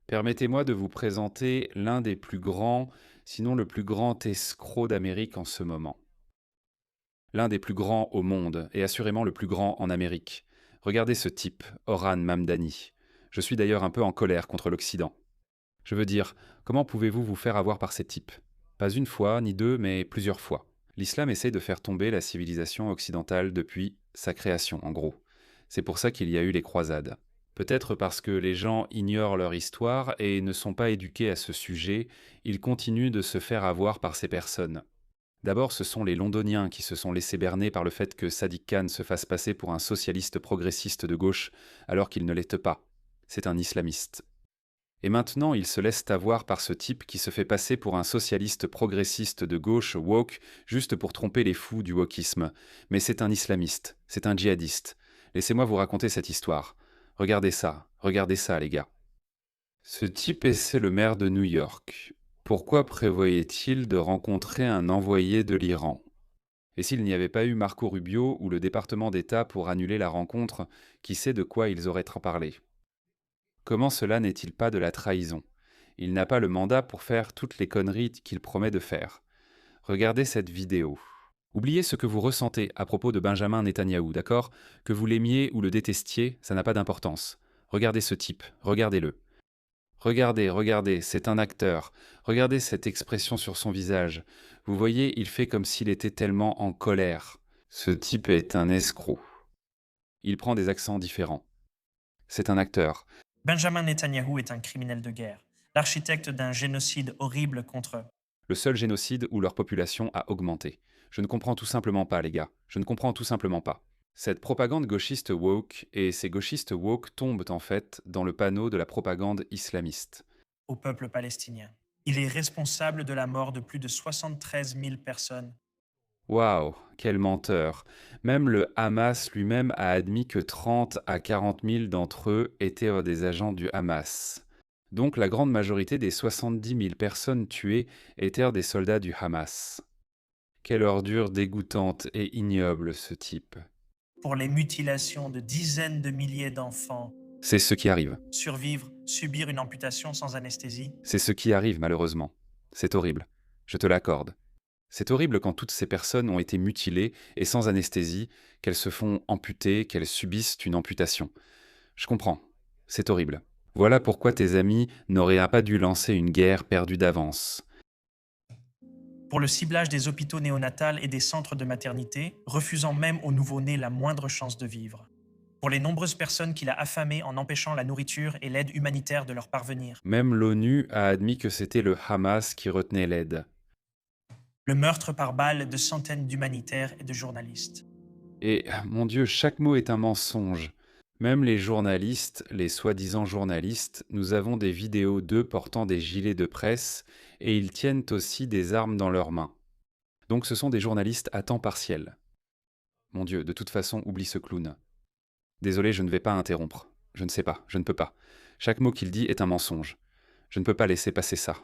Permettez-moi de vous présenter l'un des plus grands, sinon le plus grand escroc d'Amérique en ce moment. L'un des plus grands au monde, et assurément le plus grand en Amérique. Regardez ce type, Orhan Mamdani. Je suis d'ailleurs un peu en colère contre l'Occident. Je veux dire, comment pouvez-vous vous faire avoir par ces types? Pas une fois, ni deux, mais plusieurs fois. L'islam essaie de faire tomber la civilisation occidentale depuis sa création, en gros. C'est pour ça qu'il y a eu les croisades. Peut-être parce que les gens ignorent leur histoire et ne sont pas éduqués à ce sujet, ils continuent de se faire avoir par ces personnes. D'abord, ce sont les Londoniens qui se sont laissés berner par le fait que Sadiq Khan se fasse passer pour un socialiste progressiste de gauche alors qu'il ne l'est pas. C'est un islamiste. Et maintenant, ils se laissent avoir par ce type qui se fait passer pour un socialiste progressiste de gauche woke juste pour tromper les fous du wokisme. Mais c'est un islamiste, c'est un djihadiste. Laissez-moi vous raconter cette histoire. Regardez ça les gars. Ce type c'est le maire de New York. Pourquoi prévoyait-il de rencontrer un envoyé de l'Iran? Et s'il n'y avait pas eu Marco Rubio ou le département d'État pour annuler la rencontre, qui sait de quoi ils auraient parlé? Comment cela n'est-il pas de la trahison? Il n'a pas le mandat pour faire toutes les conneries qu'il promet de faire. Regardez cette vidéo. Oubliez ce que vous ressentez à propos de Benjamin Netanyahou, d'accord? Que vous l'aimiez ou le détestiez, ça n'a pas d'importance. Regardez ce type, regardez-le. Regardez, c'est un acteur. Regardez cette expression sur son visage. Vous voyez, il fait comme s'il était tellement en colère. Ce type est un escroc. Il prend des accents différents. C'est un acteur. Benjamin Netanyahou est un criminel de guerre, l'architecte d'un génocide horrible contre eux. Le seul génocide où leur population a augmenté. Je ne comprends tout simplement pas, les gars. Je ne comprends tout simplement pas. Cette propagande gauchiste woke et ces gauchistes woke tombent en fait dans le panneau de la propagande islamiste. Au peuple palestinien. Il est responsable de la mort de plus de 73 000 personnes. Waouh, quel menteur. Même le Hamas lui-même a admis que 30 à 40 000 d'entre eux étaient des agents du Hamas. Donc la grande majorité des 70 000 personnes tuées étaient des soldats du Hamas. Quelle ordure dégoûtante et ignoble ce type. Pour les mutilations de dizaines de milliers d'enfants, C'est ce qui arrive. survivre, subir une amputation sans anesthésie. C'est ce qui arrive malheureusement. C'est horrible. Je te l'accorde. C'est horrible quand toutes ces personnes ont été mutilées et sans anesthésie, qu'elles se font amputer, qu'elles subissent une amputation. Je comprends. C'est horrible. Voilà pourquoi tes amis n'auraient pas dû lancer une guerre perdue d'avance. Pour le ciblage des hôpitaux néonatals et des centres de maternité, refusant même aux nouveau-nés la moindre chance de vivre. Pour les nombreuses personnes qu'il a affamées en empêchant la nourriture et l'aide humanitaire de leur parvenir. Même l'ONU a admis que c'était le Hamas qui retenait l'aide. Le meurtre par balle de centaines d'humanitaires et de journalistes. Et, mon Dieu, chaque mot est un mensonge. Même les journalistes, les soi-disant journalistes, nous avons des vidéos d'eux portant des gilets de presse et ils tiennent aussi des armes dans leurs mains. Donc ce sont des journalistes à temps partiel. Mon Dieu, de toute façon, oublie ce clown. Désolé, je ne vais pas interrompre. Je ne sais pas, je ne peux pas. Chaque mot qu'il dit est un mensonge. Je ne peux pas laisser passer ça.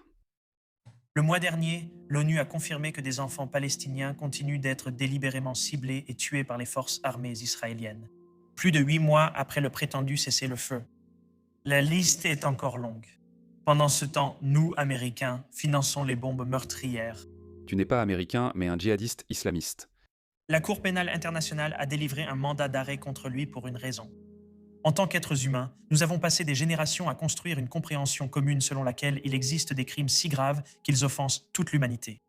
Le mois dernier, l'ONU a confirmé que des enfants palestiniens continuent d'être délibérément ciblés et tués par les forces armées israéliennes. Plus de 8 mois après le prétendu cessez-le-feu. La liste est encore longue. Pendant ce temps, nous, Américains, finançons les bombes meurtrières. Tu n'es pas américain, mais un djihadiste islamiste. La Cour pénale internationale a délivré un mandat d'arrêt contre lui pour une raison. En tant qu'êtres humains, nous avons passé des générations à construire une compréhension commune selon laquelle il existe des crimes si graves qu'ils offensent toute l'humanité.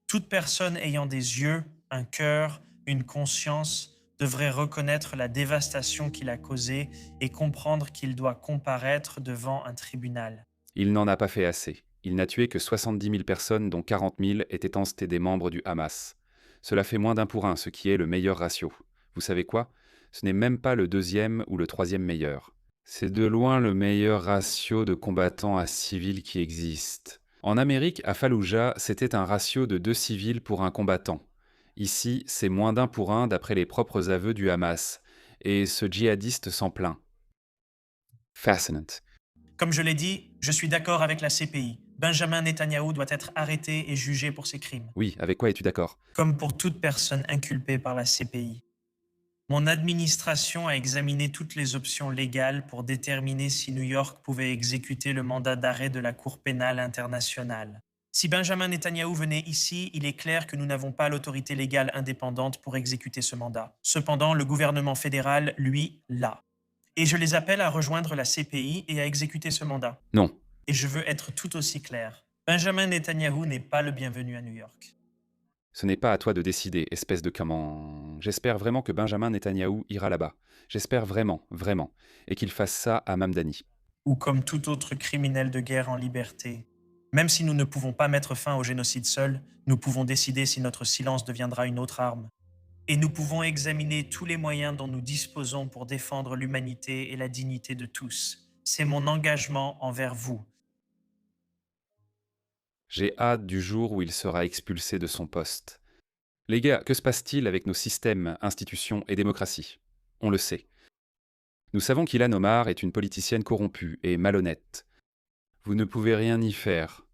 Toute personne ayant des yeux, un cœur, une conscience devrait reconnaître la dévastation qu'il a causée et comprendre qu'il doit comparaître devant un tribunal. Il n'en a pas fait assez. Il n'a tué que 70 000 personnes, dont 40 000 étaient des membres du Hamas. Cela fait moins d'un pour un, ce qui est le meilleur ratio. Vous savez quoi? Ce n'est même pas le deuxième ou le troisième meilleur. C'est de loin le meilleur ratio de combattants à civils qui existe. En Amérique, à Fallujah, c'était un ratio de 2 civils pour un combattant. Ici, c'est moins d'un pour un d'après les propres aveux du Hamas. Et ce djihadiste s'en plaint. Fascinant. Comme je l'ai dit, je suis d'accord avec la CPI. Benjamin Netanyahou doit être arrêté et jugé pour ses crimes, Oui, avec quoi es-tu d'accord? comme pour toute personne inculpée par la CPI. Mon administration a examiné toutes les options légales pour déterminer si New York pouvait exécuter le mandat d'arrêt de la Cour pénale internationale. Si Benjamin Netanyahou venait ici, il est clair que nous n'avons pas l'autorité légale indépendante pour exécuter ce mandat. Cependant, le gouvernement fédéral, lui, l'a. Et je les appelle à rejoindre la CPI et à exécuter ce mandat. Non, Et je veux être tout aussi clair. Benjamin Netanyahou n'est pas le bienvenu à New York. ce n'est pas à toi de décider, espèce de comment. J'espère vraiment que Benjamin Netanyahou ira là-bas. J'espère vraiment, vraiment. Et qu'il fasse ça à Mamdani. Ou comme tout autre criminel de guerre en liberté. Même si nous ne pouvons pas mettre fin au génocide seul, nous pouvons décider si notre silence deviendra une autre arme. Et nous pouvons examiner tous les moyens dont nous disposons pour défendre l'humanité et la dignité de tous. C'est mon engagement envers vous. J'ai hâte du jour où il sera expulsé de son poste. Les gars, que se passe-t-il avec nos systèmes, institutions et démocratie? On le sait. Nous savons qu'Ilhan Omar est une politicienne corrompue et malhonnête. Vous ne pouvez rien y faire.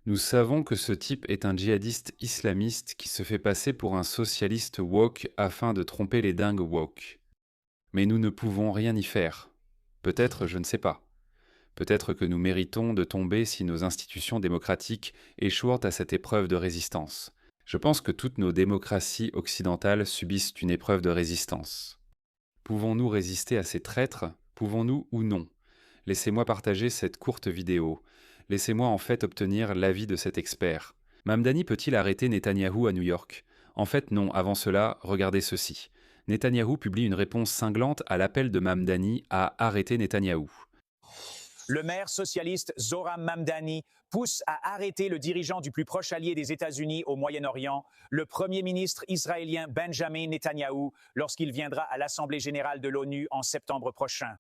Nous savons que ce type est un djihadiste islamiste qui se fait passer pour un socialiste woke afin de tromper les dingues woke. Mais nous ne pouvons rien y faire. Peut-être, je ne sais pas. Peut-être que nous méritons de tomber si nos institutions démocratiques échouent à cette épreuve de résistance. Je pense que toutes nos démocraties occidentales subissent une épreuve de résistance. Pouvons-nous résister à ces traîtres? Pouvons-nous ou non? Laissez-moi partager cette courte vidéo. Laissez-moi en fait obtenir l'avis de cet expert. Mamdani peut-il arrêter Netanyahou à New York? En fait non, avant cela, regardez ceci. Netanyahou publie une réponse cinglante à l'appel de Mamdani à arrêter Netanyahou. Le maire socialiste Zohran Mamdani pousse à arrêter le dirigeant du plus proche allié des États-Unis au Moyen-Orient, le premier ministre israélien Benjamin Netanyahou, lorsqu'il viendra à l'Assemblée générale de l'ONU en septembre prochain.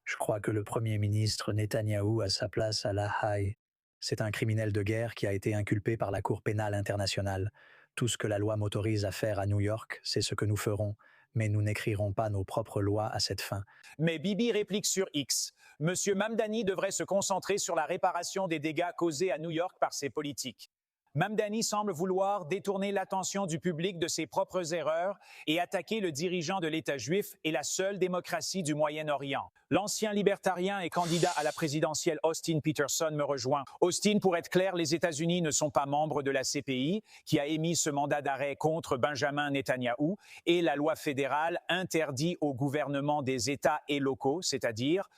Je crois que le Premier ministre Netanyahou a sa place à La Haye. C'est un criminel de guerre qui a été inculpé par la Cour pénale internationale. Tout ce que la loi m'autorise à faire à New York, c'est ce que nous ferons, mais nous n'écrirons pas nos propres lois à cette fin. Mais Bibi réplique sur X. Monsieur Mamdani devrait se concentrer sur la réparation des dégâts causés à New York par ses politiques. Mamdani semble vouloir détourner l'attention du public de ses propres erreurs et attaquer le dirigeant de l'État juif et la seule démocratie du Moyen-Orient. L'ancien libertarien et candidat à la présidentielle Austin Peterson me rejoint. Austin, pour être clair, les États-Unis ne sont pas membres de la CPI qui a émis ce mandat d'arrêt contre Benjamin Netanyahou et la loi fédérale interdit au gouvernement des États et locaux, c'est-à-dire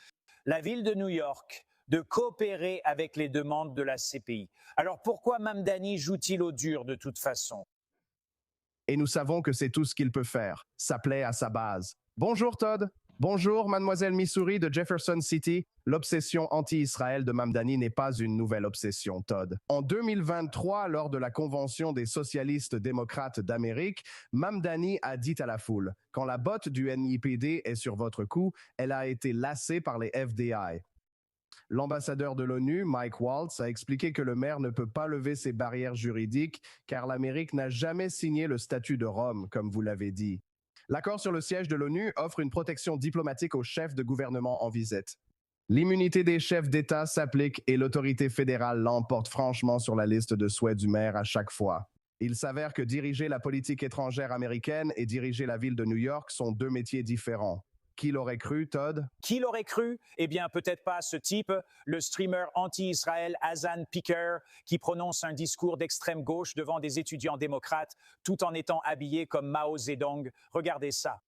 la ville de New York, de coopérer avec les demandes de la CPI. Alors pourquoi Mamdani joue-t-il au dur de toute façon? Et nous savons que c'est tout ce qu'il peut faire. Ça plaît à sa base. Bonjour Todd. Bonjour Mademoiselle Missouri de Jefferson City. L'obsession anti-Israël de Mamdani n'est pas une nouvelle obsession, Todd. En 2023, lors de la Convention des socialistes démocrates d'Amérique, Mamdani a dit à la foule « Quand la botte du NYPD est sur votre cou, elle a été lacée par les FDI. » L'ambassadeur de l'ONU, Mike Waltz, a expliqué que le maire ne peut pas lever ses barrières juridiques car l'Amérique n'a jamais signé le statut de Rome, comme vous l'avez dit. L'accord sur le siège de l'ONU offre une protection diplomatique aux chefs de gouvernement en visite. L'immunité des chefs d'État s'applique et l'autorité fédérale l'emporte franchement sur la liste de souhaits du maire à chaque fois. Il s'avère que diriger la politique étrangère américaine et diriger la ville de New York sont deux métiers différents. Qui l'aurait cru, Todd? Qui l'aurait cru? Eh bien, peut-être pas ce type, le streamer anti-Israël Hazan Piker, qui prononce un discours d'extrême gauche devant des étudiants démocrates, tout en étant habillé comme Mao Zedong. Regardez ça.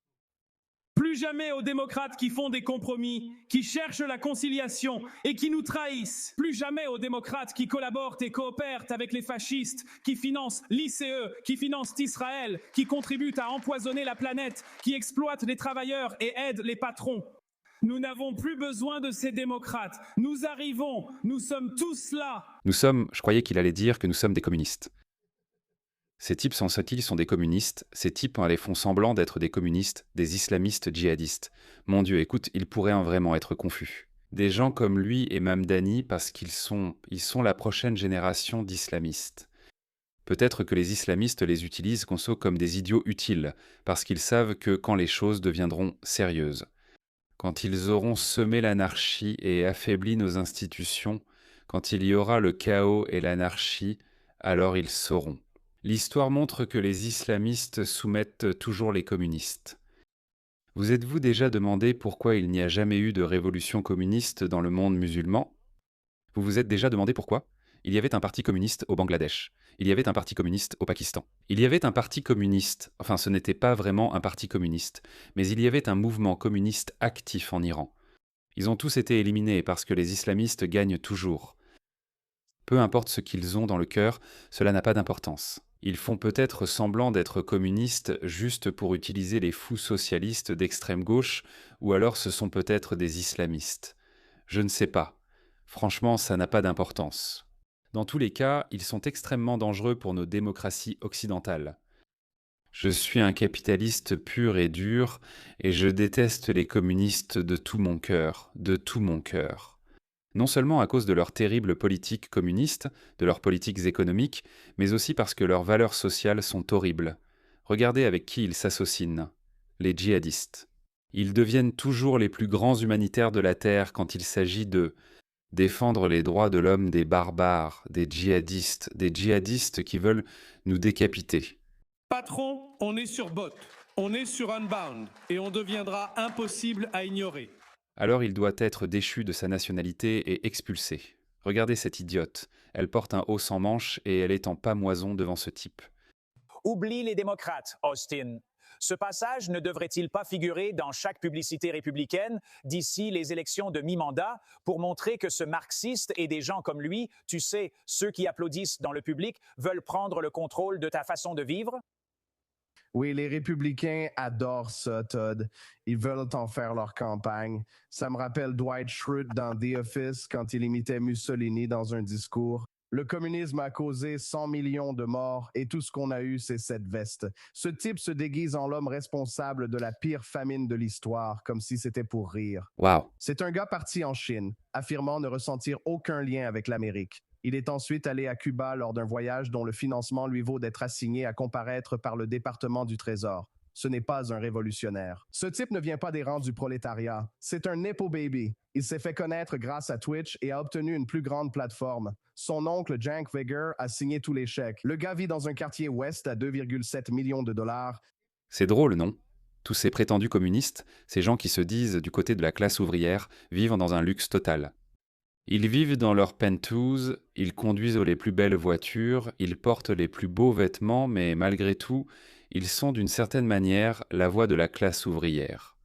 Plus jamais aux démocrates qui font des compromis, qui cherchent la conciliation et qui nous trahissent. Plus jamais aux démocrates qui collaborent et coopèrent avec les fascistes, qui financent l'ICE, qui financent Israël, qui contribuent à empoisonner la planète, qui exploitent les travailleurs et aident les patrons. Nous n'avons plus besoin de ces démocrates. Nous arrivons, nous sommes tous là. Je croyais qu'il allait dire que nous sommes des communistes. Ces types, semble-t-il, sont des communistes. Ces types les font semblant d'être des communistes, des islamistes djihadistes. Mon Dieu, écoute, il pourrait vraiment être confus. Des gens comme lui et Mamdani parce qu'ils sont la prochaine génération d'islamistes. Peut-être que les islamistes les utilisent conso comme des idiots utiles, parce qu'ils savent que quand les choses deviendront sérieuses, quand ils auront semé l'anarchie et affaibli nos institutions, quand il y aura le chaos et l'anarchie, alors ils sauront. L'histoire montre que les islamistes soumettent toujours les communistes. Vous êtes-vous déjà demandé pourquoi il n'y a jamais eu de révolution communiste dans le monde musulman? Vous vous êtes déjà demandé pourquoi? Il y avait un parti communiste au Bangladesh. Il y avait un parti communiste au Pakistan. Il y avait un parti communiste, enfin ce n'était pas vraiment un parti communiste, mais il y avait un mouvement communiste actif en Iran. Ils ont tous été éliminés parce que les islamistes gagnent toujours. Peu importe ce qu'ils ont dans le cœur, cela n'a pas d'importance. Ils font peut-être semblant d'être communistes juste pour utiliser les fous socialistes d'extrême gauche, ou alors ce sont peut-être des islamistes. Je ne sais pas. Franchement, ça n'a pas d'importance. Dans tous les cas, ils sont extrêmement dangereux pour nos démocraties occidentales. Je suis un capitaliste pur et dur, et je déteste les communistes de tout mon cœur, de tout mon cœur. Non seulement à cause de leurs terribles politiques communistes, de leurs politiques économiques, mais aussi parce que leurs valeurs sociales sont horribles. Regardez avec qui ils s'associent, les djihadistes. Ils deviennent toujours les plus grands humanitaires de la Terre quand il s'agit de défendre les droits de l'homme des barbares, des djihadistes qui veulent nous décapiter. Patron, on est sur bot, on est sur Unbound, et on deviendra impossible à ignorer. Alors il doit être déchu de sa nationalité et expulsé. Regardez cette idiote. Elle porte un haut sans manches et elle est en pamoison devant ce type. Oublie les démocrates, Austin. Ce passage ne devrait-il pas figurer dans chaque publicité républicaine d'ici les élections de mi-mandat pour montrer que ce marxiste et des gens comme lui, tu sais, ceux qui applaudissent dans le public, veulent prendre le contrôle de ta façon de vivre? Oui, les républicains adorent ça, Todd. Ils veulent en faire leur campagne. Ça me rappelle Dwight Schrute dans The Office quand il imitait Mussolini dans un discours. Le communisme a causé 100 millions de morts et tout ce qu'on a eu, c'est cette veste. Ce type se déguise en l'homme responsable de la pire famine de l'histoire, comme si c'était pour rire. Waouh! C'est un gars parti en Chine, affirmant ne ressentir aucun lien avec l'Amérique. Il est ensuite allé à Cuba lors d'un voyage dont le financement lui vaut d'être assigné à comparaître par le département du Trésor. Ce n'est pas un révolutionnaire. Ce type ne vient pas des rangs du prolétariat. C'est un Nepo Baby. Il s'est fait connaître grâce à Twitch et a obtenu une plus grande plateforme. Son oncle, Cenk Uygur, a signé tous les chèques. Le gars vit dans un quartier ouest à 2,7 millions de dollars. C'est drôle, non? Tous ces prétendus communistes, ces gens qui se disent du côté de la classe ouvrière, vivent dans un luxe total. Ils vivent dans leur penthouse, ils conduisent les plus belles voitures, ils portent les plus beaux vêtements, mais malgré tout, ils sont d'une certaine manière la voix de la classe ouvrière.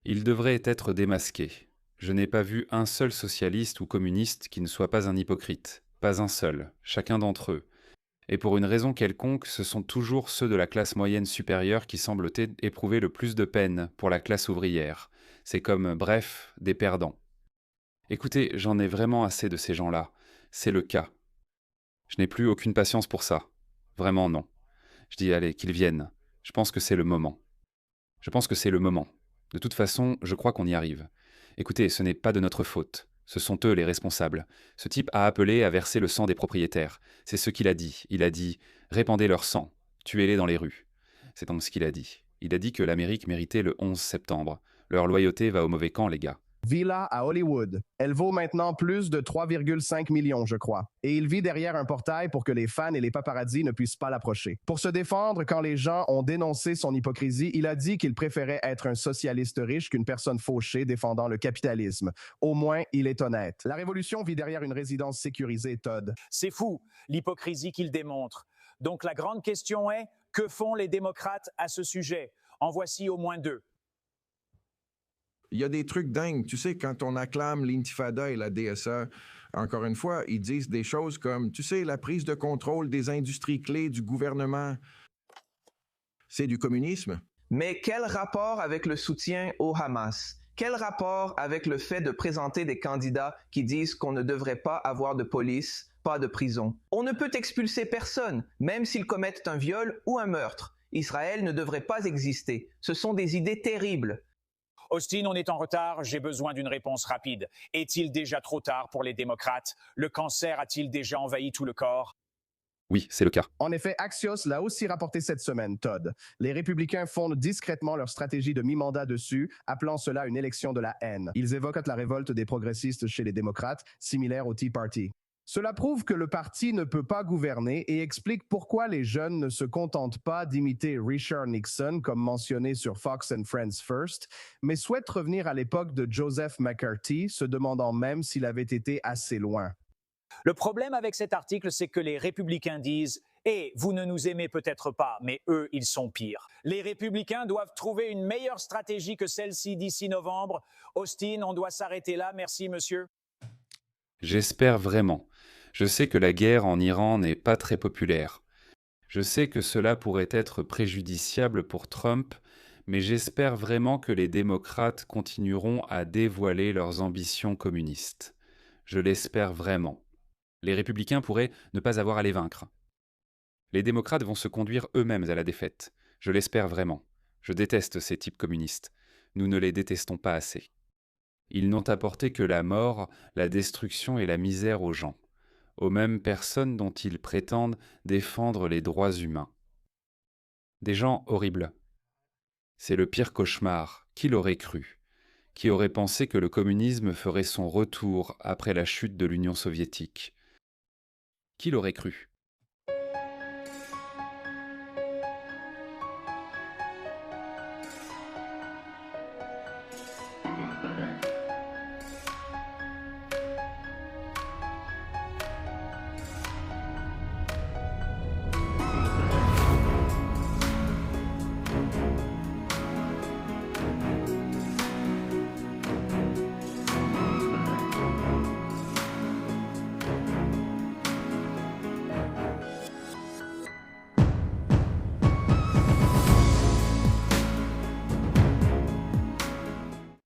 Ils devraient être démasqués. Je n'ai pas vu un seul socialiste ou communiste qui ne soit pas un hypocrite. Pas un seul, chacun d'entre eux. Et pour une raison quelconque, ce sont toujours ceux de la classe moyenne supérieure qui semblent éprouver le plus de peine pour la classe ouvrière. C'est comme, bref, des perdants. Écoutez, j'en ai vraiment assez de ces gens-là. C'est le cas. Je n'ai plus aucune patience pour ça. Vraiment non. Je dis, allez, qu'ils viennent. Je pense que c'est le moment. Je pense que c'est le moment. De toute façon, je crois qu'on y arrive. Écoutez, ce n'est pas de notre faute. Ce sont eux les responsables. Ce type a appelé à verser le sang des propriétaires. C'est ce qu'il a dit. Il a dit « Répandez leur sang. Tuez-les dans les rues. » C'est donc ce qu'il a dit. Il a dit que l'Amérique méritait le 11 septembre. Leur loyauté va au mauvais camp, les gars. Villa à Hollywood. Elle vaut maintenant plus de 3,5 millions, je crois. Et il vit derrière un portail pour que les fans et les paparazzis ne puissent pas l'approcher. Pour se défendre, quand les gens ont dénoncé son hypocrisie, il a dit qu'il préférait être un socialiste riche qu'une personne fauchée défendant le capitalisme. Au moins, il est honnête. La révolution vit derrière une résidence sécurisée, Todd. C'est fou, l'hypocrisie qu'il démontre. Donc la grande question est, que font les démocrates à ce sujet? En voici au moins deux. Il y a des trucs dingues. Tu sais, quand on acclame l'intifada et la DSA, encore une fois, ils disent des choses comme, tu sais, la prise de contrôle des industries clés du gouvernement, c'est du communisme. Mais quel rapport avec le soutien au Hamas? Quel rapport avec le fait de présenter des candidats qui disent qu'on ne devrait pas avoir de police, pas de prison? On ne peut expulser personne, même s'ils commettent un viol ou un meurtre. Israël ne devrait pas exister. Ce sont des idées terribles. Austin, on est en retard, j'ai besoin d'une réponse rapide. Est-il déjà trop tard pour les démocrates? Le cancer a-t-il déjà envahi tout le corps? Oui, c'est le cas. En effet, Axios l'a aussi rapporté cette semaine, Todd. Les républicains fondent discrètement leur stratégie de mi-mandat dessus, appelant cela une élection de la haine. Ils évoquent la révolte des progressistes chez les démocrates, similaire au Tea Party. Cela prouve que le parti ne peut pas gouverner et explique pourquoi les jeunes ne se contentent pas d'imiter Richard Nixon, comme mentionné sur Fox and Friends First, mais souhaitent revenir à l'époque de Joseph McCarthy, se demandant même s'il avait été assez loin. Le problème avec cet article, c'est que les républicains disent « Eh, vous ne nous aimez peut-être pas, mais eux, ils sont pires. » Les républicains doivent trouver une meilleure stratégie que celle-ci d'ici novembre. Austin, on doit s'arrêter là. Merci, monsieur. J'espère vraiment. Je sais que la guerre en Iran n'est pas très populaire. Je sais que cela pourrait être préjudiciable pour Trump, mais j'espère vraiment que les démocrates continueront à dévoiler leurs ambitions communistes. Je l'espère vraiment. Les républicains pourraient ne pas avoir à les vaincre. Les démocrates vont se conduire eux-mêmes à la défaite. Je l'espère vraiment. Je déteste ces types communistes. Nous ne les détestons pas assez. Ils n'ont apporté que la mort, la destruction et la misère aux gens, aux mêmes personnes dont ils prétendent défendre les droits humains. Des gens horribles. C'est le pire cauchemar. Qui l'aurait cru? Qui aurait pensé que le communisme ferait son retour après la chute de l'Union soviétique? Qui l'aurait cru?